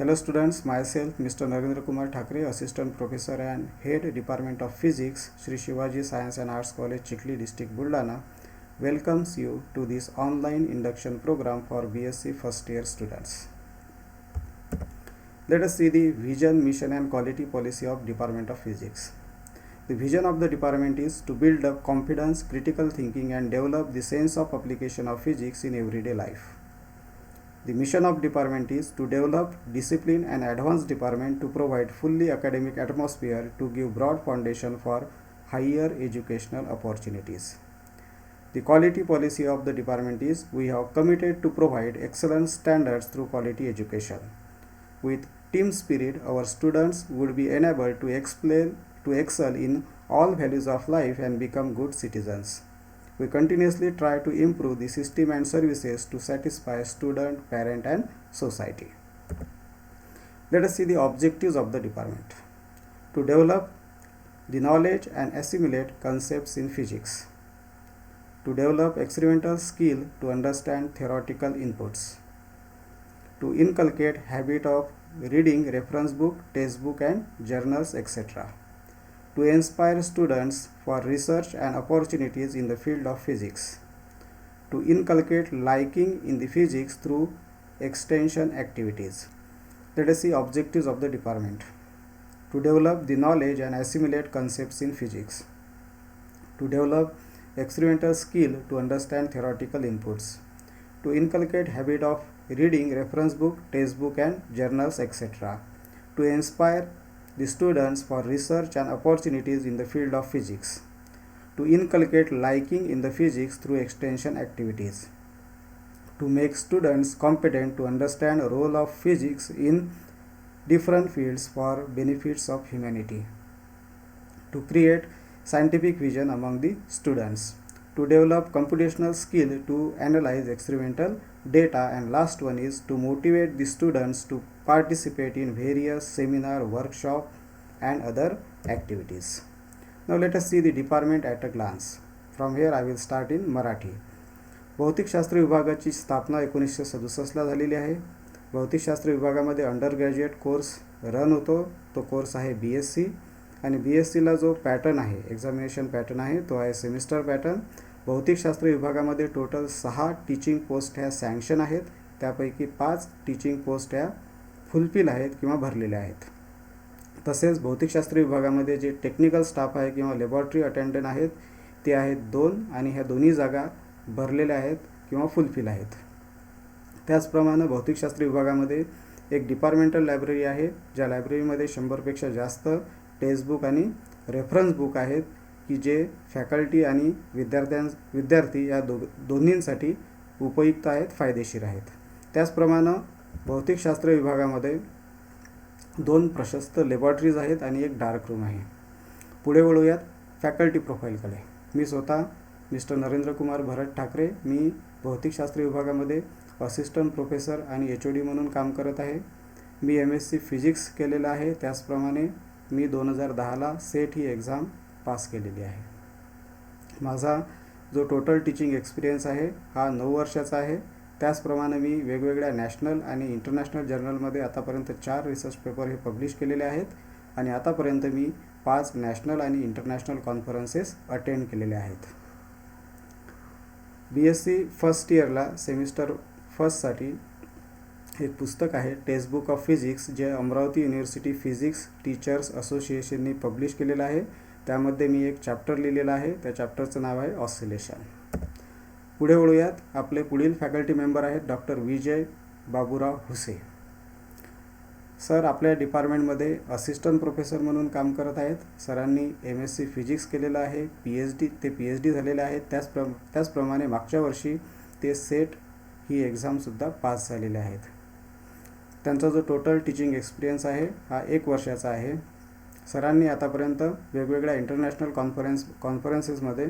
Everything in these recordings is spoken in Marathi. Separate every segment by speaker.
Speaker 1: Hello students, myself Mr. Narendra Kumar Thakre, Assistant Professor and Head Department of Physics, Sri Shivaji Science and Arts College, Chikli District, Buldana, welcomes you to this online induction program for BSc first year students. Let us see the vision, mission and quality policy of Department of Physics. The vision of the department is to build up confidence, critical thinking and develop the sense of application of physics in everyday life. The mission of department is to develop discipline and advanced department to provide fully academic atmosphere to give broad foundation for higher educational opportunities. The quality policy of the department is we have committed to provide excellent standards through quality education. With team spirit, our students would be enabled to excel in all values of life and become good citizens. We continuously try to improve the system and services to satisfy student, parent and society. Let us see the objectives of the department. To develop the knowledge and assimilate concepts in physics. To develop experimental skill to understand theoretical inputs. To inculcate habit of reading reference book, textbook and journals, etc. To inspire students for research and opportunities in the field of physics. To inculcate liking in the physics through extension activities. Let us see objectives of the department. To develop the knowledge and assimilate concepts in physics. To develop experimental skill to understand theoretical inputs. To inculcate habit of reading reference book, textbook and journals, etc. To inspire the students for research and opportunities in the field of physics. To inculcate liking in the physics through extension activities. To make students competent to understand the role of physics in different fields for benefits of humanity. To create scientific vision among the students. To develop computational skill to analyze experimental data, and last one is to motivate the students to participate in various seminar, workshop and other activities. Now let us see the department at a glance. From here I will start in Marathi. भौतिकशास्त्र विभागाची स्थापना 1967ला झालेली आहे. भौतिकशास्त्र विभागामध्ये अंडर ग्रॅज्युएट कोर्स रन होतो. तो कोर्स आहे BSc आणि BScला जो पॅटर्न आहे, एक्झामिनेशन पॅटर्न आहे, तो आहे सेमिस्टर पॅटर्न. भौतिकशास्त्र विभागामध्ये टोटल 6 टीचिंग पोस्ट ह्या सँक्शन आहेत. त्यापैकी 5 टीचिंग पोस्ट ह्या फुलफिल आहेत किंवा भरलेल्या आहेत. तसेच भौतिकशास्त्र विभागामध्ये जे टेक्निकल स्टाफ आहे किंवा लॅबोरेटरी अटेंडंट आहेत ते आहेत 2 आणि ह्या दोन्ही जागा भरलेल्या आहेत किंवा फुलफिल आहेत. त्याचप्रमाणे भौतिकशास्त्र विभागामध्ये एक डिपार्टमेंटल लायब्ररी आहे, ज्या लायब्ररीमध्ये 100पेक्षा जास्त टेक्स्टबुक आणि रेफरन्स बुक आहेत की जे फॅकल्टी आणि विद्यार्थी या दोन्हींसाठी उपयुक्त आहेत, फायदेशीर आहेत. त्याचप्रमाणे भौतिकशास्त्र विभागामध्ये 2 प्रशस्त लॅबोरेटरीज आहेत आणि एक डार्क रूम आहे. पुढे वळूयात फॅकल्टी प्रोफाईलकडे. मी स्वतः मिस्टर नरेंद्र कुमार भरत ठाकरे, मी भौतिकशास्त्र विभागामध्ये असिस्टंट प्रोफेसर आणि HOD म्हणून काम करत आहे. मी MSc फिजिक्स केलेलं आहे. त्याचप्रमाणे मी 2010ला सेट ही एक्झाम पास केलेली आहे. माझा जो टोटल टीचिंग एक्सपिरियन्स आहे हा 9 वर्षाचा आहे. त्याचप्रमाणे मी वेगवेगळ्या नॅशनल आणि इंटरनॅशनल जर्नलमध्ये आतापर्यंत 4 रिसर्च पेपर हे पब्लिश केलेले आहेत आणि आतापर्यंत मी 5 नॅशनल आणि इंटरनॅशनल कॉन्फरन्सेस अटेंड केलेले आहेत. BSc फर्स्ट इयरला सेमिस्टर फर्स्टसाठी एक पुस्तक आहे टेक्स्टबुक ऑफ फिजिक्स, जे अमरावती युनिव्हर्सिटी फिजिक्स टीचर्स असोसिएशननी पब्लिश केलेलं आहे. त्यामध्ये मी एक चॅप्टर लिहिलेला आहे. त्या चॅप्टरचं नाव आहे ऑसिलेशन. पुढे वळूयात. आपले पुढील फॅकल्टी मेंबर आहेत डॉक्टर विजय बाबूराव हुसे. सर आपल्या डिपार्टमेंटमध्ये असिस्टंट प्रोफेसर म्हणून काम करत आहेत. सरांनी MSc फिजिक्स केलेलं आहे. PhD झालेले आहेत. त्याचप्रमाणे मागच्या वर्षी ते सेट ही एक्झामसुद्धा पास झालेले आहेत. त्यांचा जो टोटल टीचिंग एक्सपिरियन्स आहे हा 1 वर्षाचा आहे. सरांनी आतापर्यंत वेगवेगळ्या इंटरनॅशनल कॉन्फरन्सेसमध्ये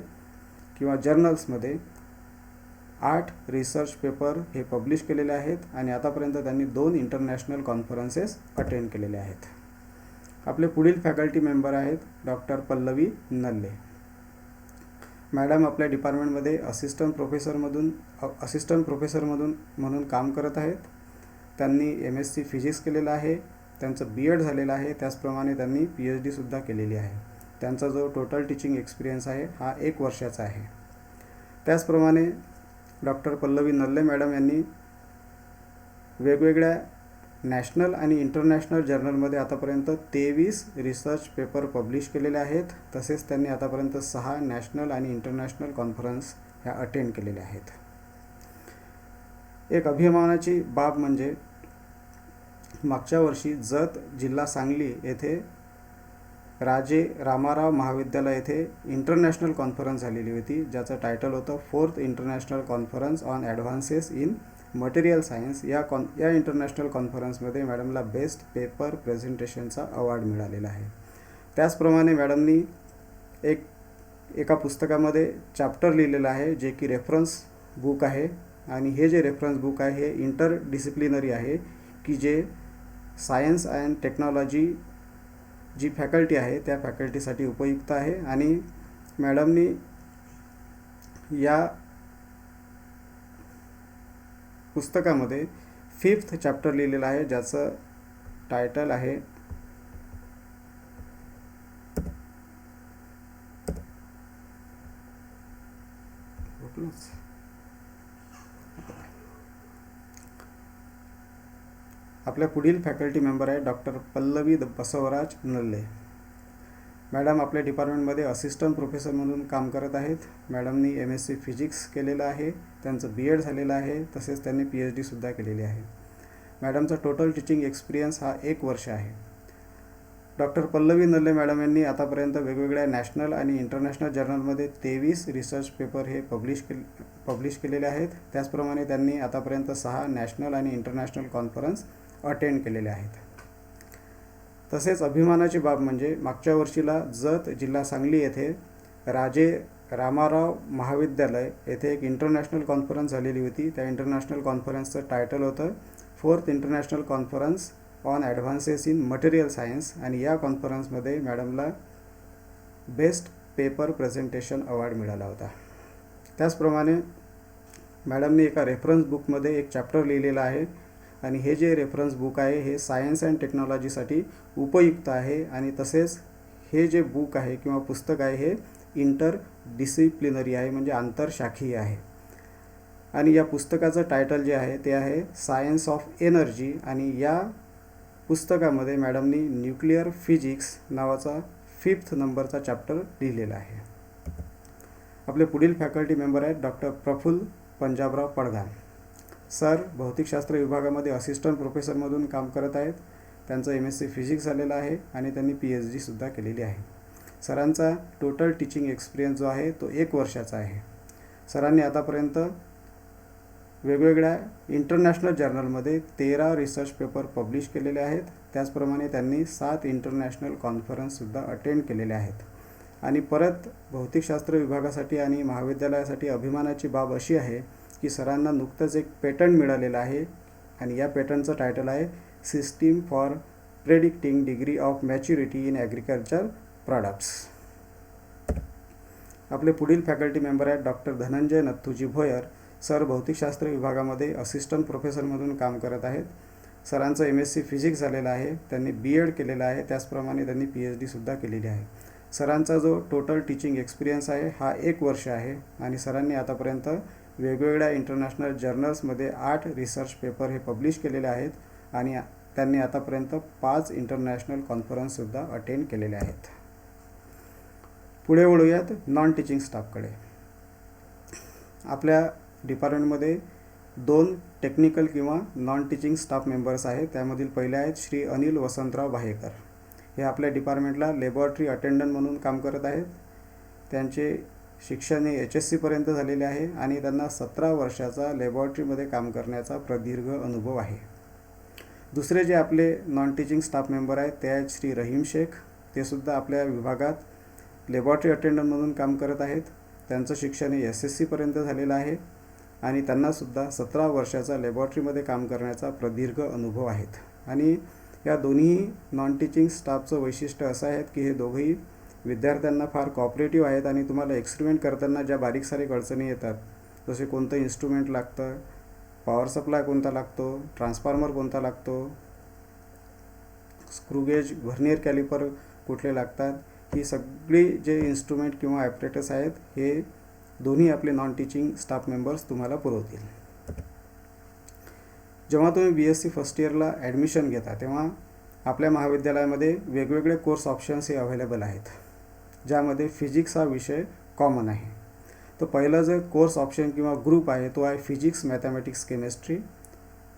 Speaker 1: किंवा जर्नल्समध्ये 8 रिसर्च पेपर हे पब्लिश केलेले आहेत आणि आतापर्यंत त्यांनी 2 इंटरनॅशनल कॉन्फरन्सेस अटेंड केलेले आहेत. आपले पुढील फॅकल्टी मेंबर आहेत डॉक्टर पल्लवी नल्ले. मॅडम आपल्या डिपार्टमेंटमध्ये असिस्टंट प्रोफेसर म्हणून काम करत आहेत. त्यांनी MSc फिजिक्स केलेलं आहे, त्यांचं B.Ed झालेलं आहे, त्याचप्रमाणे त्यांनी PhD सुद्धा केलेली आहे. त्यांचा जो टोटल टीचिंग एक्सपिरियन्स आहे हा 1 वर्षाचा आहे. त्याचप्रमाणे डॉक्टर पल्लवी नल्ले मॅडम यांनी वेगवेगळ्या नॅशनल आणि इंटरनॅशनल जर्नलमध्ये आतापर्यंत 23 रिसर्च पेपर पब्लिश केलेले आहेत. तसेच त्यांनी आतापर्यंत 6 नॅशनल आणि इंटरनॅशनल कॉन्फरन्स ह्या अटेंड केलेल्या आहेत. एक अभिमानाची बाब म्हणजे मागच्या वर्षी जत जिल्हा सांगली येथे राजे रामाराव महाविद्यालय येथे इंटरनॅशनल कॉन्फरन्स झालेली होती, ज्याचं टायटल होतं 4th international conference on advances in material science. या इंटरनॅशनल कॉन्फरन्समध्ये मॅडमला बेस्ट पेपर प्रेझेंटेशनचा अवॉर्ड मिळालेला आहे. त्याचप्रमाणे मॅडमनी एका पुस्तकामध्ये चॅप्टर लिहिलेलं आहे, जे की रेफरन्स बुक आहे. आणि हे जे रेफरन्स बुक आहे हे इंटरडिसिप्लिनरी आहे, की जे सायन्स अँड टेक्नॉलॉजी जी फॅकल्टी आहे त्या फॅकल्टीसाठी उपयुक्त आहे. आणि मॅडमनी या पुस्तकामध्ये 5th चॅप्टर लिहिलेलं आहे, ज्याचं टायटल आहे आपल्या पुढील फॅकल्टी मेंबर आहे डॉक्टर पल्लवी बसवराज नल्ले. मॅडम आपल्या डिपार्टमेंटमध्ये असिस्टंट प्रोफेसर म्हणून काम करत आहेत. मॅडमनी MSc फिजिक्स केलेलं आहे, त्यांचं B.Ed झालेलं आहे, तसेच त्यांनी PhD सुद्धा केलेली आहे. मॅडमचा टोटल टीचिंग एक्सपिरियन्स हा 1 वर्ष आहे. डॉक्टर पल्लवी नल्ले मॅडम यांनी आतापर्यंत वेगवेगळ्या नॅशनल आणि इंटरनॅशनल जर्नलमध्ये 23 रिसर्च पेपर हे पब्लिश केलेले आहेत. त्याचप्रमाणे त्यांनी आतापर्यंत 6 नॅशनल आणि इंटरनॅशनल कॉन्फरन्स अटेंड केलेले आहेत. तसेच अभिमानाची बाब म्हणजे मागच्या वर्षीला जत जिल्हा सांगली येथे राजे रामाराव महाविद्यालय येथे एक इंटरनॅशनल कॉन्फरन्स झालेली होती. त्या इंटरनॅशनल कॉन्फरन्सचं टायटल होतं 4th international conference on advances in material science. आणि या कॉन्फरन्समध्ये मॅडमला बेस्ट पेपर प्रेझेंटेशन अवॉर्ड मिळाला होता. त्याचप्रमाणे मॅडमने एका रेफरन्स बुकमध्ये एक चॅप्टर लिहिलेला आहे, आणि हे जे रेफरन्स बुक आहे हे सायन्स अँड टेक्नॉलॉजीसाठी उपयुक्त आहे. आणि तसेच हे जे बुक आहे किंवा पुस्तक आहे हे इंटरडिसिप्लिनरी आहे, म्हणजे आंतरशाखीय आहे. आणि या पुस्तकाचं टायटल जे आहे ते आहे सायन्स ऑफ एनर्जी. आणि या पुस्तकामध्ये मॅडमनी न्यूक्लिअर फिजिक्स नावाचा 5th नंबरचा चॅप्टर लिहिलेला आहे. आपले पुढील फॅकल्टी मेंबर आहेत डॉक्टर प्रफुल्ल पंजाबराव पडघा. सर भौतिकशास्त्र विभागामध्ये असिस्टंट प्रोफेसरमधून काम करत आहेत. त्यांचं MSc फिजिक्स झालेलं आहे आणि त्यांनी PhD सुद्धा केलेली आहे. सरांचा टोटल टीचिंग एक्सपिरियन्स जो आहे तो 1 वर्षाचा आहे. सरांनी आतापर्यंत वेगवेगळ्या इंटरनॅशनल जर्नलमध्ये 13 रिसर्च पेपर पब्लिश केलेले आहेत. त्याचप्रमाणे त्यांनी 7 इंटरनॅशनल कॉन्फरन्ससुद्धा अटेंड केलेले आहेत. आणि परत भौतिकशास्त्र विभागासाठी आणि महाविद्यालयासाठी अभिमानाची बाब अशी आहे की सरांना नुकतंच एक पेटंट मिळालेलं आहे, आणि या पेटंटचं टायटल आहे system for predicting degree of maturity in agriculture products. आपले पुढील फॅकल्टी मेंबर आहेत डॉक्टर धनंजय नथुजी भोयर. सर भौतिकशास्त्र विभागामध्ये असिस्टंट प्रोफेसरमधून काम करत आहेत. सरांचं MSc फिजिक्स झालेलं आहे, त्यांनी B.Ed केलेलं आहे, त्याचप्रमाणे त्यांनी PhD सुद्धा केलेली आहे. सरांचा जो टोटल टीचिंग एक्सपिरियन्स आहे हा 1 वर्ष आहे. आणि सरांनी आतापर्यंत वेगवेगळ्या इंटरनॅशनल जर्नल्समध्ये 8 रिसर्च पेपर हे पब्लिश केलेले आहेत. आणि त्यांनी आतापर्यंत 5 इंटरनॅशनल कॉन्फरन्ससुद्धा अटेंड केलेले आहेत. पुढे वळूयात नॉन टीचिंग स्टाफकडे. आपल्या डिपार्टमेंटमध्ये 2 टेक्निकल किंवा नॉन टीचिंग स्टाफ मेंबर्स आहेत. त्यामधील पहिले आहेत श्री अनिल वसंतराव बाहेकर. हे आपल्या डिपार्टमेंटला लॅबॉरेटरी अटेंडंट म्हणून काम करत आहेत. त्यांचे शिक्षण हे HSC पर्यंत झालेले आहे आणि त्यांना 17 वर्षाचा लॅबॉरेटरीमध्ये काम करण्याचा प्रदीर्घ अनुभव आहे. दुसरे जे आपले नॉन टीचिंग स्टाफ मेंबर आहेत ते आहेत श्री रहीम शेख. ते सुद्धा आपल्या विभागात लॅबॉरेटरी अटेंडंट म्हणून काम करत आहेत. त्यांचं शिक्षण हे SSC पर्यंत झालेलं आहे आणि त्यांनासुद्धा 17 वर्षाचा लॅबॉरेटरीमध्ये काम करण्याचा प्रदीर्घ अनुभव आहेत. आणि या दोन्ही नॉन टीचिंग स्टाफचं वैशिष्ट्य असं आहे की हे दोघंही विद्यार्थ्यांना फार कॉपरेटिव्ह आहेत आणि तुम्हाला एक्सपेरिमेंट करताना ज्या बारीक सारीक अडचणी येतात, जसे कोणतं इन्स्ट्रुमेंट लागतं, पॉवर सप्लाय कोणता लागतो, ट्रान्सफॉर्मर कोणता लागतो, स्क्रूगेज, व्हर्नियर कॅलिपर कुठले लागतात, ही सगळी जे इन्स्ट्रुमेंट किंवा ॲपरेटस आहेत हे दोन्ही आपले नॉन टीचिंग स्टाफ मेंबर्स तुम्हाला पुरवतील. जेव्हा तुम्ही BSc फर्स्ट इयरला ॲडमिशन घेता तेव्हा आपल्या महाविद्यालयामध्ये वेगवेगळे कोर्स ऑप्शन्स हे अवेलेबल आहेत, ज्यामध्ये फिजिक्स हा विषय कॉमन आहे. तर पहिला जो कोर्स ऑप्शन किंवा ग्रुप आहे तो आहे फिजिक्स, मॅथमॅटिक्स, केमिस्ट्री.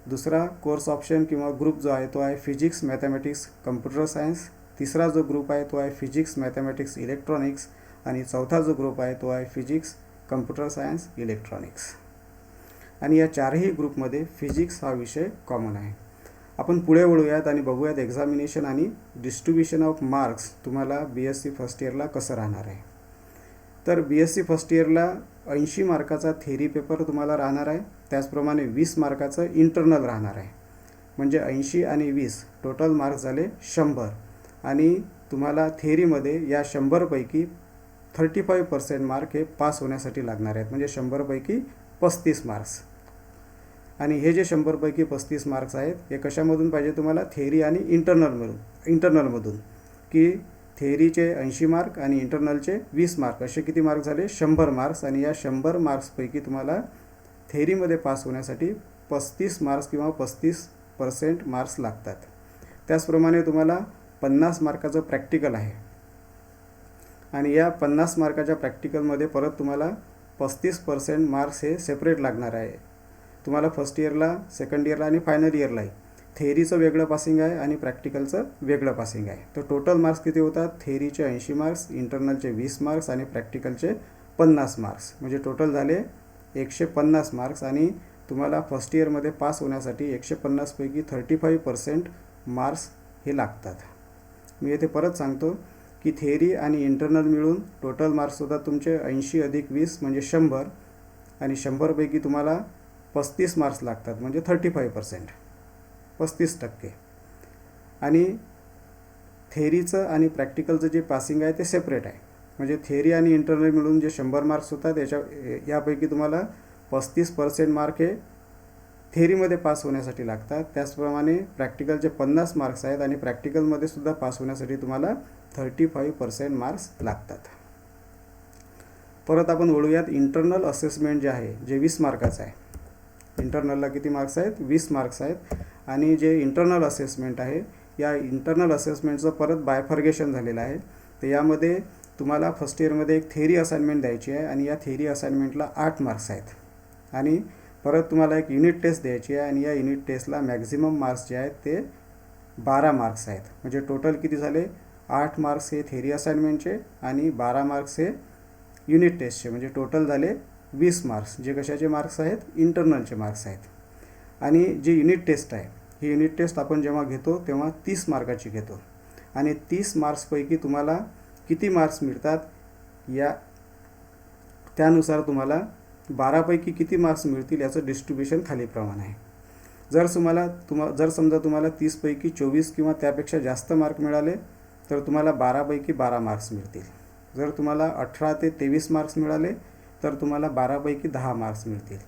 Speaker 1: दुसरा कोर्स ऑप्शन किंवा ग्रुप जो आहे तो आहे फिजिक्स, मॅथमॅटिक्स, कम्प्युटर सायन्स. तिसरा जो ग्रुप आहे तो आहे फिजिक्स, मॅथमॅटिक्स, इलेक्ट्रॉनिक्स. आणि चौथा जो ग्रुप आहे तो आहे फिजिक्स, कम्प्युटर सायन्स, इलेक्ट्रॉनिक्स. आणि या चारही ग्रुपमध्ये फिजिक्स हा विषय कॉमन आहे. आपण पुढे वळूयात आणि बघूयात एक्झामिनेशन आणि डिस्ट्रीब्युशन ऑफ मार्क्स तुम्हाला BSc फर्स्ट इयरला कसं राहणार आहे. तर BSc फर्स्ट इयरला 80 मार्काचा थेरी पेपर तुम्हाला राहणार आहे. त्याचप्रमाणे 20 मार्काचं इंटरनल राहणार आहे. म्हणजे 80 आणि 20 टोटल मार्क्स झाले 100. आणि तुम्हाला थेरीमध्ये या 100पैकी 35% मार्क हे पास होण्यासाठी लागणार आहेत. म्हणजे 100पैकी 35 मार्क्स. आणि हे जे 100पैकी 35 मार्क्स आहेत हे कशामधून पाहिजे तुम्हाला, थेरी आणि इंटरनलमधून. की थेरीचे 80 मार्क आणि इंटरनलचे 20 मार्क असे किती मार्क झाले, 100 मार्क्स. आणि या 100 मार्क्सपैकी तुम्हाला थेरीमध्ये पास होण्यासाठी 35 मार्क्स किंवा 35% मार्क्स लागतात. त्याचप्रमाणे तुम्हाला 50 मार्काचं प्रॅक्टिकल आहे. आणि या 50 मार्काच्या प्रॅक्टिकलमध्ये परत तुम्हाला 35% मार्क्स हे सेपरेट लागणार आहे. तुम्हाला फर्स्ट इयरला, सेकंड इयरला आणि फायनल इयरलाही थेरीचं वेगळं पासिंग आहे आणि प्रॅक्टिकलचं वेगळं पासिंग आहे. तर टोटल मार्क्स किती होतात, थेरीचे 80 मार्क्स, इंटरनलचे 20 मार्क्स आणि प्रॅक्टिकलचे 50 मार्क्स. म्हणजे टोटल झाले 150 मार्क्स. आणि तुम्हाला फर्स्ट इयरमध्ये पास होण्यासाठी 150पैकी 35% मार्क्स हे लागतात. मी येथे परत सांगतो की थेरी आणि इंटरनल मिळून टोटल मार्क्स होतात तुमचे 80 अधिक 20 म्हणजे 100. आणि 100पैकी तुम्हाला 35 मार्क्स लागतात म्हणजे 35%, 35%. आणि थेरीचं आणि प्रॅक्टिकलचं जे पासिंग आहे ते सेपरेट आहे. म्हणजे थेरी आणि इंटरनल मिळून जे 100 मार्क्स होतात यापैकी तुम्हाला 35% मार्क हे थेरीमध्ये पास होण्यासाठी लागतात. त्याचप्रमाणे प्रॅक्टिकलचे 50 मार्क्स आहेत आणि प्रॅक्टिकलमध्ये सुद्धा पास होण्यासाठी तुम्हाला 35% मार्क्स लागतात. परत आपण वळूयात इंटरनल असेसमेंट जे आहे जे 20 मार्काचं आहे. इंटरनलला किती मार्क्स आहेत, 20 मार्क्स आहेत. आणि जे इंटरनल असेसमेंट आहे या इंटरनल असेसमेंटचं परत बायफर्गेशन झालेलं आहे. तर यामध्ये तुम्हाला फर्स्ट इयरमध्ये एक थेरी असाइनमेंट द्यायची आहे आणि या थेरी असाइनमेंटला 8 मार्क्स आहेत. आणि परत तुम्हाला एक युनिट टेस्ट द्यायची आहे आणि या युनिट टेस्टला मॅक्झिमम मार्क्स जे आहेत ते 12 मार्क्स आहेत. म्हणजे टोटल किती झाले, 8 मार्क्स हे थेरी असाइनमेंटचे आणि 12 मार्क्स हे युनिट टेस्टचे. म्हणजे टोटल झाले 20 मार्क्स, जे कशाचे मार्क्स आहेत, इंटरनलचे मार्क्स आहेत. आणि जी युनिट टेस्ट आहे ही युनिट टेस्ट आपण जेव्हा घेतो तेव्हा 30 मार्काची घेतो. आणि 30 मार्क्सपैकी तुम्हाला किती मार्क्स मिळतात त्यानुसार तुम्हाला 12पैकी किती मार्क्स मिळतील याचं डिस्ट्रीब्युशन खालीप्रमाणे आहे. जर समजा तुम्हाला 30पैकी 24 किंवा त्यापेक्षा जास्त मार्क मिळाले तर तुम्हाला 12पैकी 12 मार्क्स मिळतील. जर तुम्हाला 18 ते 23 मार्क्स मिळाले तर तुम्हाला 12पैकी 10 मार्क्स मिळतील.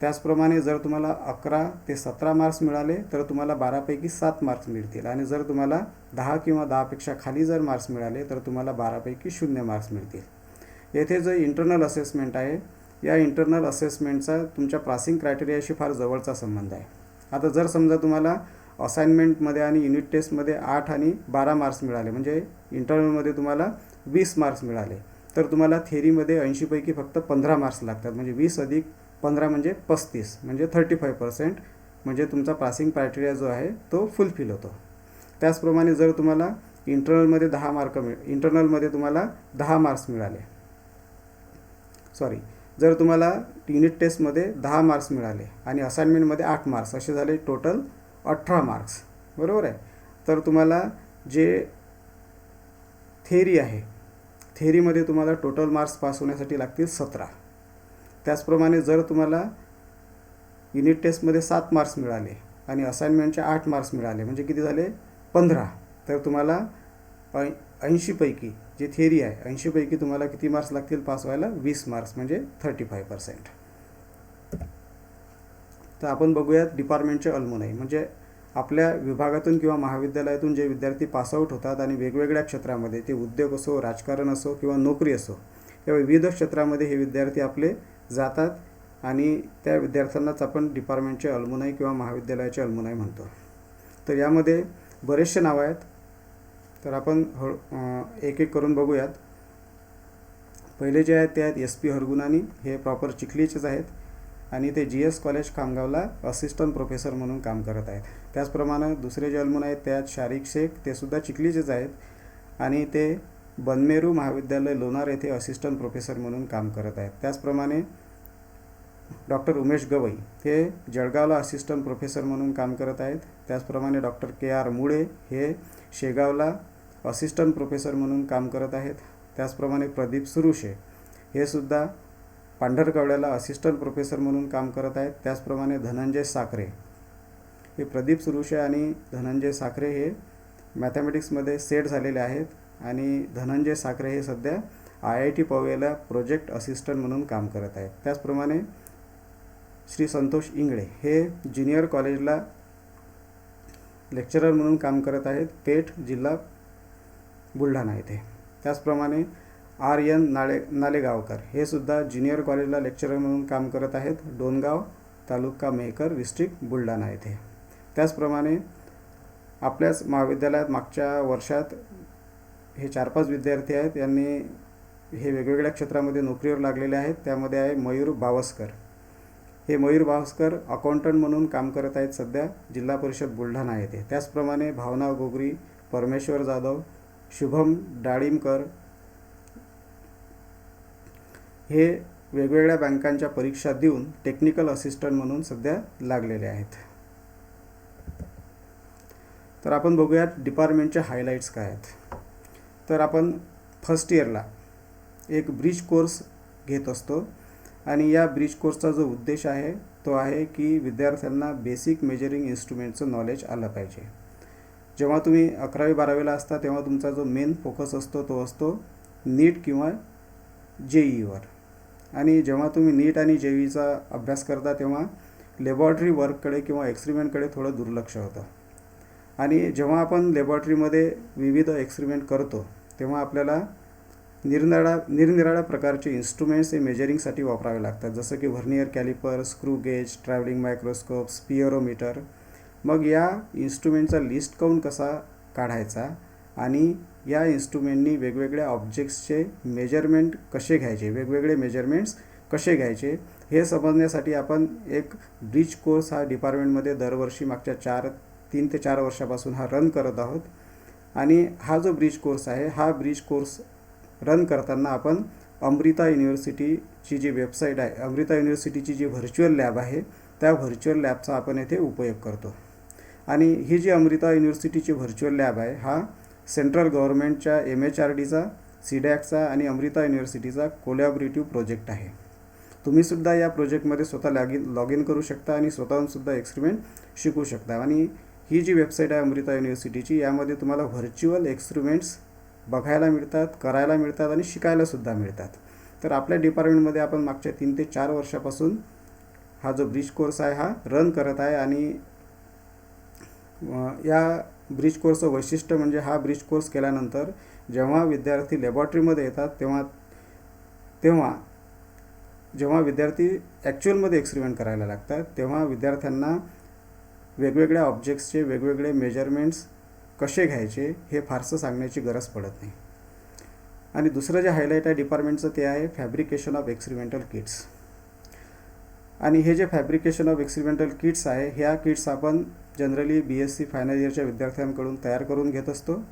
Speaker 1: त्याचप्रमाणे जर तुम्हाला 11 ते 17 मार्क्स मिळाले तर तुम्हाला 12पैकी 7 मार्क्स मिळतील. आणि जर तुम्हाला 10 किंवा 10पेक्षा खाली जर मार्क्स मिळाले तर तुम्हाला 12पैकी 0 मार्क्स मिळतील. येथे जे इंटरनल असेसमेंट आहे या इंटरनल असेसमेंटचा तुमच्या पासिंग क्रायटेरियाशी फार जवळचा संबंध आहे. आता जर समजा तुम्हाला असाइनमेंटमध्ये आणि युनिट टेस्टमध्ये 8 आणि 12 मार्क्स मिळाले, म्हणजे इंटरनलमध्ये तुम्हाला 20 मार्क्स मिळाले, तर तुम्हाला थेरीमध्ये 80पैकी फक्त 15 मार्क्स लागतात. म्हणजे 20 अधिक 15 म्हणजे 35 म्हणजे 35%. म्हणजे तुमचा पासिंग क्रायटेरिया जो आहे तो फुलफिल होतो. त्याचप्रमाणे जर तुम्हाला इंटरनलमध्ये 10 मार्क्स मिळाले, जर तुम्हाला युनिट टेस्टमध्ये 10 मार्क्स मिळाले आणि असाइनमेंटमध्ये 8 मार्क्स असे झाले टोटल 18 मार्क्स, बरोबर आहे. तर तुम्हाला जे थेरी आहे थेरीमध्ये तुम्हाला टोटल मार्क्स पास होण्यासाठी लागतील 17. त्याचप्रमाणे जर तुम्हाला युनिट टेस्टमध्ये 7 मार्क्स मिळाले आणि असाइनमेंटचे 8 मार्क्स मिळाले म्हणजे किती झाले 15, तर तुम्हाला 80पैकी जे थेरी आहे 80पैकी तुम्हाला किती मार्क्स लागतील पास व्हायला, 20 मार्क्स म्हणजे 35%. तर आपण बघूयात डिपार्टमेंटचे अल्मुनाई, म्हणजे आपल्या विभागातून किंवा महाविद्यालयातून जे विद्यार्थी पासआउट होतात आणि वेगवेगळ्या क्षेत्रामध्ये, ते उद्योग असो, राजकारण असो किंवा नोकरी असो, या विविध क्षेत्रामध्ये हे विद्यार्थी आपले जातात आणि त्या विद्यार्थ्यांनाच आपण डिपार्टमेंटचे अल्मुनाई किंवा महाविद्यालयाचे अल्मुनाई म्हणतो. तर यामध्ये बरेचसे नावं आहेत, तर आपण एक एक करून बघूयात. पहिले जे आहेत ते आहेत SP हरगुनानी, हे प्रॉपर चिखलीचेच आहेत आणि ते GS कॉलेज खामगावला असिस्टंट प्रोफेसर म्हणून काम करत आहेत. त्याचप्रमाणे दुसरे जे अल्मुनाई आहेत ते आहेत शारिक शेख, ते सुद्धा चिखलीचेच आहेत आणि ते बनमेरू महाविद्यालय लोणार येथे असिस्टंट प्रोफेसर म्हणून काम करत आहेत. त्याचप्रमाणे डॉक्टर उमेश गवई, हे जळगावला असिस्टंट प्रोफेसर म्हणून काम करत आहेत. त्याचप्रमाणे डॉक्टर KR मुळे, हे शेगावला असिस्टंट प्रोफेसर म्हणून काम करत आहेत. त्याचप्रमाणे प्रदीप सुरुशे, हे सुद्धा पांढरकवड्याला असिस्टंट प्रोफेसर म्हणून काम करत आहेत. त्याचप्रमाणे धनंजय साखरे, हे प्रदीप सुरुशे आणि धनंजय साखरे हे मॅथमॅटिक्समध्ये सेट झालेले आहेत आणि धनंजय साखरे हे सध्या IIT पवईला प्रोजेक्ट असिस्टंट म्हणून काम करत आहेत. त्याचप्रमाणे श्री संतोष इंगळे, हे ज्युनियर कॉलेजला लेक्चरर म्हणून काम करत आहेत, पेठ, जिल्हा बुलढाणा येथे. त्याचप्रमाणे RN नालेगावकर, हे सुद्धा ज्युनियर कॉलेजला लेक्चरर म्हणून काम करत आहेत, डोनगाव, तालुका मेहकर, डिस्ट्रिक्ट बुलढाणा येथे. त्याचप्रमाणे आपल्याच महाविद्यालयात मागच्या वर्षात हे 4-5 विद्यार्थी आहेत, यांनी हे वेगवेगळ्या क्षेत्रामध्ये नोकरीवर लागलेले आहेत. त्यामध्ये आहे मयूर बावस्कर, हे मयूर बावस्कर अकाउंटंट म्हणून काम करत आहेत सध्या जिल्हा परिषद बुलढाणा येथे. त्याचप्रमाणे भावना गोगरी, परमेश्वर जाधव, शुभम डाळिंबकर, हे वेगवेगळ्या बँकांच्या परीक्षा देऊन टेक्निकल असिस्टंट म्हणून सध्या लागलेले आहेत. तर आपण बघूयात डिपार्टमेंटचे हायलाईट्स काय आहेत. तर आपण फर्स्ट इयरला एक ब्रिज कोर्स घेत असतो आणि या ब्रिज कोर्सचा जो उद्देश आहे तो आहे की विद्यार्थ्यांना बेसिक मेजरिंग इन्स्ट्रुमेंटचं नॉलेज आलं पाहिजे. जेव्हा तुम्ही 11वी-12वीला असता तेव्हा तुमचा जो मेन फोकस असतो तो असतो नीट किंवा JEEवर, आणि जेव्हा तुम्ही नीट आणि JEEचा अभ्यास करता तेव्हा लॅबॉरेटरी वर्ककडे किंवा एक्सपेरिमेंटकडे थोडं दुर्लक्ष होतं. आणि जेव्हा आपण लॅबॉरेटरीमध्ये विविध एक्सपेरिमेंट करतो तेव्हा आपल्याला निरनिराळ्या प्रकारचे इन्स्ट्रुमेंट्स हे मेजरिंगसाठी वापरावे लागतात, जसं की vernier caliper, screw gauge, travelling microscope, spherometer. मग या इन्स्ट्रुमेंटचा लिस्ट काउंट कसा काढायचा आणि या इन्स्ट्रुमेंटनी वेगवेगळ्या ऑब्जेक्ट्सचे मेजरमेंट कसे घ्यायचे, वेगवेगळे मेजरमेंट्स कसे घ्यायचे, हे समजण्यासाठी आपण एक ब्रिज कोर्स हा डिपार्टमेंटमध्ये दरवर्षी मागच्या 3 ते 4 वर्षापासून हा रन करत आहोत. आणि हा जो ब्रिज कोर्स आहे, हा ब्रिज कोर्स रन करताना आपण अमृता युनिव्हर्सिटीची जी वेबसाईट आहे, अमृता युनिव्हर्सिटीची जी व्हर्च्युअल लॅब आहे, त्या व्हर्च्युअल लॅबचा आपण येथे उपयोग करतो. आणि ही जी अमृता युनिव्हर्सिटीची व्हर्च्युअल लॅब आहे, हा सेंट्रल गव्हर्नमेंटच्या MHRDचा, CDACचा आणि अमृता युनिव्हर्सिटीचा कोलॅबोरेटिव्ह प्रोजेक्ट आहे. तुम्हीसुद्धा या प्रोजेक्टमध्ये स्वतः लॉग इन करू शकता आणि स्वतःहूनसुद्धा एक्सपेरिमेंट शिकू शकता. आणि ही जी वेबसाईट आहे अमृता युनिव्हर्सिटीची, यामध्ये तुम्हाला व्हर्च्युअल एक्सपेरिमेंट्स बघायला मिळतात, करायला मिळतात आणि शिकायलासुद्धा मिळतात. तर आपल्या डिपार्टमेंटमध्ये आपण मागच्या 3 ते 4 वर्षापासून हा जो ब्रिज कोर्स आहे हा रन करत आहे. आणि या ब्रिज कोर्सचं वैशिष्ट्य म्हणजे हा ब्रिज कोर्स केल्यानंतर जेव्हा विद्यार्थी लॅबॉरेटरीमध्ये येतात तेव्हा जेव्हा विद्यार्थी ॲक्च्युअलमध्ये एक्सपेरिमेंट करायला लागतात तेव्हा विद्यार्थ्यांना वेगवेगळ्या ऑब्जेक्ट्सचे वेगवेगळे मेजरमेंट्स कसे घ्यायचे हे फारसं सांगण्याची गरज पडत नाही. आणि दुसरं जे हायलाईट आहे डिपार्टमेंटचं ते आहे फॅब्रिकेशन ऑफ एक्सपेरिमेंटल किट्स. आणि हे जे फॅब्रिकेशन ऑफ एक्सपेरिमेंटल किट्स आहे, ह्या किट्स आपण जनरली BSc फायनल इयरच्या विद्यार्थ्यांकडून तयार करून घेत असतो.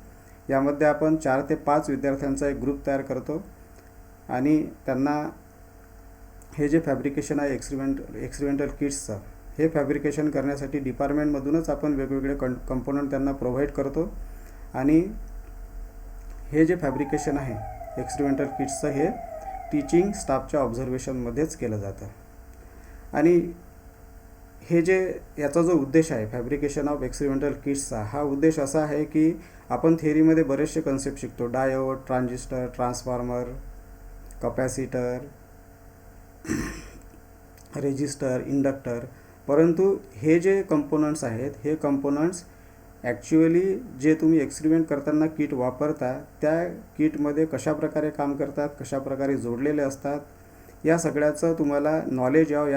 Speaker 1: यामध्ये आपण 4 ते 5 विद्यार्थ्यांचा एक ग्रुप तयार करतो आणि त्यांना हे जे फॅब्रिकेशन आहे एक्सपेरिमेंटल किट्सचं, हे फॅब्रिकेशन करण्यासाठी डिपार्टमेंटमधूनच आपण वेगवेगळे कंपोनंट त्यांना प्रोव्हाइड करतो. आणि हे जे फॅब्रिकेशन आहे एक्सपेरिमेंटल किट्सचं, हे टीचिंग स्टाफच्या ऑब्झर्वेशनमध्येच केलं जातं. आणि हे जे याचा जो उद्देश आहे फॅब्रिकेशन ऑफ एक्सपेरिमेंटल किट्सचा, हा उद्देश असा आहे की आपण थिअरीमध्ये बरेचसे कन्सेप्ट शिकतो, diode, transistor, transformer, capacitor, resistor, inductor. परंतु हे जे कंपोनंट्स आहेत हे कंपोनंट्स ॲक्च्युअली जे तुम्ही एक्सपेरिमेंट करताना किट वापरता त्या किटमध्ये कशाप्रकारे काम करतात, कशाप्रकारे जोडलेले असतात, या सगळ्याचं तुम्हाला नॉलेज यावं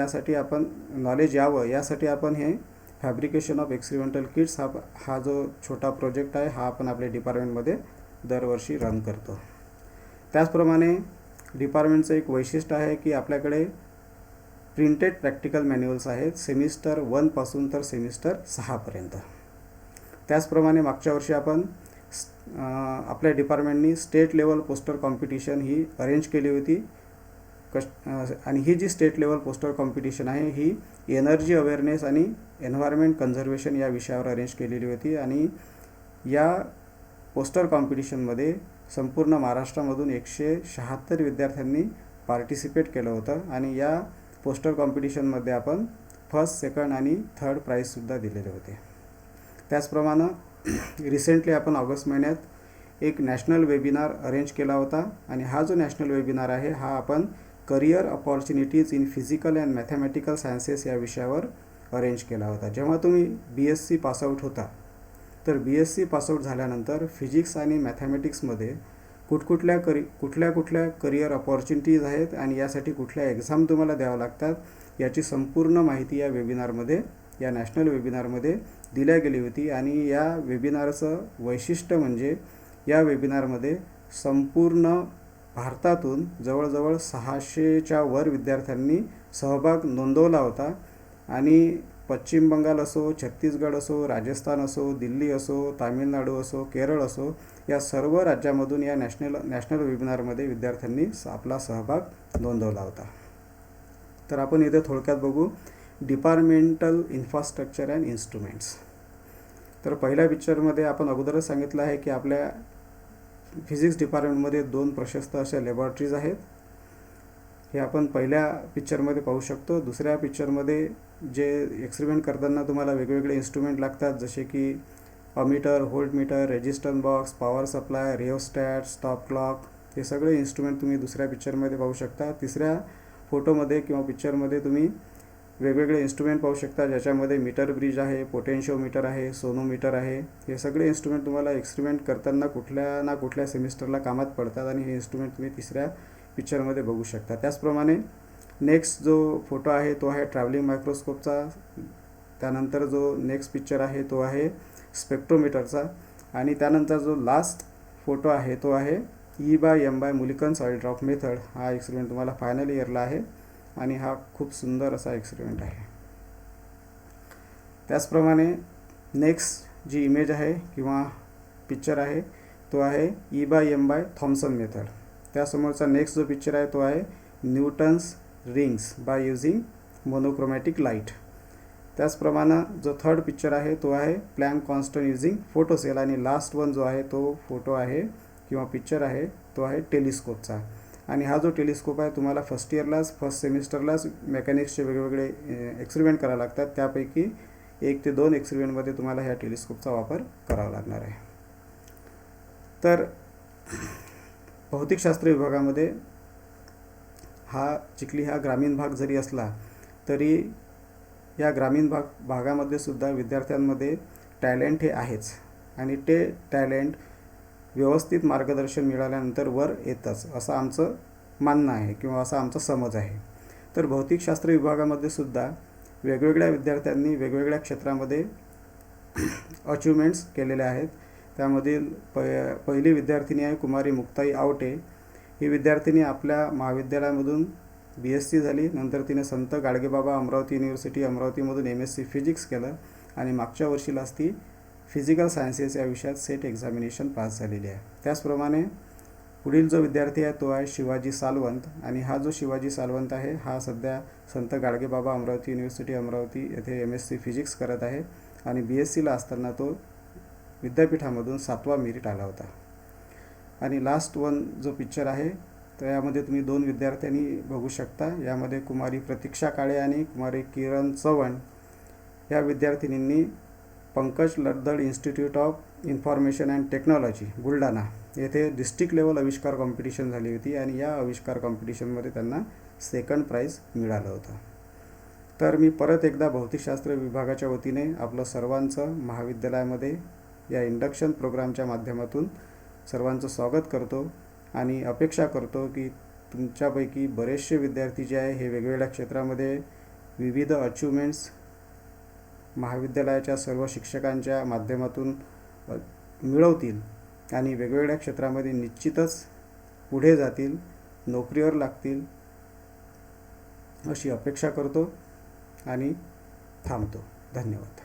Speaker 1: यासाठी आपण हे फॅब्रिकेशन ऑफ एक्सपेरिमेंटल किट्स हा जो छोटा प्रोजेक्ट आहे हा आपण आपल्या डिपार्टमेंटमध्ये दरवर्षी रन करतो. त्याचप्रमाणे डिपार्टमेंटचं एक वैशिष्ट्य आहे की आपल्याकडे प्रिंटेड प्रॅक्टिकल मॅन्युअल्स आहेत सेमिस्टर 1 पासून तर सेमिस्टर 6 पर्यंत. त्याचप्रमाणे मागच्या वर्षी आपण आपल्या डिपार्टमेंटनी स्टेट लेवल पोस्टर कॉम्पिटिशन ही अरेंज केली होती. आणि ही जी स्टेट लेवल पोस्टर कॉम्पिटिशन आहे ही एनर्जी अवेअरनेस आणि एन्व्हायरमेंट कन्झर्वेशन या विषयावर अरेंज केलेली होती. आणि या पोस्टर कॉम्पिटिशनमध्ये संपूर्ण महाराष्ट्रामधून 176 विद्यार्थ्यांनी पार्टिसिपेट केलं होतं. आणि या पोस्टर कॉम्पिटिशनमध्ये आपण फर्स्ट, सेकंड आणि थर्ड प्राईजसुद्धा दिलेले होते. त्याचप्रमाणे रिसेंटली आपण ऑगस्ट महिन्यात एक नॅशनल वेबिनार अरेंज केला होता. आणि हा जो नॅशनल वेबिनार आहे हा आपण career opportunities in physical and mathematical sciences या विषयावर अरेंज केला होता. जेव्हा तुम्ही BSc पासआउट होता तर BSc पासआउट झाल्यानंतर फिजिक्स आणि मॅथमॅटिक्समध्ये कुठल्या करिअर अपॉर्च्युनिटीज आहेत आणि यासाठी कुठल्या एक्झाम तुम्हाला द्यावं लागतात याची संपूर्ण माहिती या नॅशनल वेबिनारमध्ये दिल्या गेली होती. आणि या वेबिनारचं वैशिष्ट्य म्हणजे या वेबिनारमध्ये संपूर्ण भारतातून जवळजवळ 600च्या वर विद्यार्थ्यांनी सहभाग नोंदवला होता. आणि पश्चिम बंगाल असो, छत्तीसगड असो, राजस्थान असो, दिल्ली असो, तामिळनाडू असो, केरळ असो या सर्व राज्यामधून या नॅशनल वेबिनारमध्ये विद्यार्थ्यांनी आपला सहभाग नोंदवला होता. तर आपण इथे थोडक्यात बघू डिपार्टमेंटल इन्फ्रास्ट्रक्चर अँड इन्स्ट्रुमेंट्स. तर पहिल्या पिक्चरमध्ये आपण अगोदरच सांगितलं आहे की आपल्या फिजिक्स डिपार्टमेंटमध्ये 2 प्रशस्त अशा लॅबॉरेटरीज आहेत. हे आपण पहिल्या पिक्चरमध्ये पाहू शकतो. दुसऱ्या पिक्चरमध्ये जे एक्सपेरिमेंट करताना तुम्हाला वेगवेगळे इन्स्ट्रुमेंट लागतात जसे की ammeter, voltmeter, resistance box, power supply, rheostat, stop clock हे सगळे इन्स्ट्रुमेंट तुम्ही दुसऱ्या पिक्चरमध्ये पाहू शकता. तिसऱ्या फोटोमध्ये किंवा पिक्चरमध्ये तुम्ही वेगवेगळे इन्स्ट्रुमेंट पाहू शकता ज्याच्यामध्ये मीटर ब्रिज आहे, पोटेन्शिओमीटर आहे, सोनोमीटर आहे. हे सगळे इन्स्ट्रुमेंट तुम्हाला एक्सपेरिमेंट करताना कुठल्या सेमिस्टरला कामात पडतात आणि हे इन्स्ट्रुमेंट तुम्ही तिसऱ्या पिक्चरमध्ये बघू शकता. त्याचप्रमाणे नेक्स्ट जो फोटो आहे तो आहे ट्रॅव्हलिंग मायक्रोस्कोपचा. त्यानंतर जो नेक्स्ट पिक्चर आहे तो आहे स्पेक्ट्रोमीटरचा. आणि त्यानंतर जो लास्ट फोटो आहे तो आहे E/M Mulliken soil drop method. हा एक्सपेरिमेंट तुम्हाला फायनल इयरला आहे आणि हा खूप सुंदर असा एक्सपेरिमेंट आहे. त्याचप्रमाणे नेक्स्ट जी इमेज आहे किंवा पिक्चर आहे तो आहे E/M थॉम्सन मेथड. त्यासमोरचा नेक्स्ट जो पिक्चर आहे तो आहे Newton's rings by using monochromatic light. त्याचप्रमाणे जो थर्ड पिक्चर आहे तो आहे प्लँक कॉन्स्टंट युझिंग फोटोसेल. आणि लास्ट वन जो आहे तो फोटो आहे किंवा पिक्चर आहे तो आहे टेलिस्कोपचा. आणि हा जो टेलिस्कोप आहे तुम्हाला फर्स्ट सेमिस्टरलाच मेकॅनिक्सचे वेगवेगळे एक्सपेरिमेंट करावे लागतात. त्यापैकी 1 ते 2 एक्सपेरिमेंटमध्ये तुम्हाला ह्या टेलिस्कोपचा वापर करावा लागणार आहे. तर भौतिकशास्त्र विभागामध्ये चिखली हा ग्रामीण भाग जरी असला तरी या ग्रामीण भागामध्ये सुद्धा विद्यार्थ्यांमध्ये टॅलेंट हे आहेच. आणि ते टॅलेंट व्यवस्थित मार्गदर्शन मिळाल्यानंतर वर येतच असं आमचं मानणं आहे किंवा असा आमचा समज आहे. तर भौतिकशास्त्र विभागामध्ये सुद्धा वेगवेगळ्या विद्यार्थ्यांनी वेगवेगळ्या क्षेत्रामध्ये अचिव्हमेंट्स केलेल्या आहेत. त्यामधील पहिली विद्यार्थिनी आहे कुमारी मुक्ताई आवटे. ही विद्यार्थिनी आपल्या महाविद्यालयामधून BSc झाली. नंतर तिने संत गाडगेबाबा अमरावती युनिव्हर्सिटी अमरावतीमधून MSc फिजिक्स केलं आणि मागच्या वर्षीलाच ती फिजिकल सायन्सेस या विषयात सेट एक्झामिनेशन पास झालेली आहे. त्याचप्रमाणे पुढील जो विद्यार्थी आहे तो आहे शिवाजी सालवंत. आणि हा जो शिवाजी सालवंत आहे हा सध्या संत गाडगेबाबा अमरावती युनिव्हर्सिटी अमरावती येथे MSc फिजिक्स करत आहे. आणि BScला असताना तो विद्यापीठामधून 7वा मेरिट आला होता. आणि लास्ट वन जो पिक्चर आहे तर यामध्ये तुम्ही 2 विद्यार्थ्यांनी बघू शकता. यामध्ये कुमारी प्रतीक्षा काळे आणि कुमारी किरण चव्हाण या विद्यार्थिनींनी Pankaj Laddad institute of information and technology Buldhana येथे डिस्ट्रिक्ट लेवल आविष्कार कॉम्पिटिशन झाली होती आणि या आविष्कार कॉम्पिटिशनमध्ये त्यांना सेकंड प्राईज मिळालं होतं. तर मी परत एकदा भौतिकशास्त्र विभागाच्या वतीने आपलं सर्वांचं महाविद्यालयामध्ये या इंडक्शन प्रोग्रामच्या माध्यमातून सर्वांचं स्वागत करतो आणि अपेक्षा करतो की तुमच्यापैकी बरेचसे विद्यार्थी जे आहे हे वेगवेगळ्या क्षेत्रामध्ये विविध अचिव्हमेंट्स महाविद्यालयाच्या सर्व शिक्षकांच्या माध्यमातून मिळवतील आणि वेगवेगळ्या क्षेत्रामध्ये निश्चितच पुढे जातील, नोकरीवर लागतील अशी अपेक्षा करतो आणि थांबतो. धन्यवाद.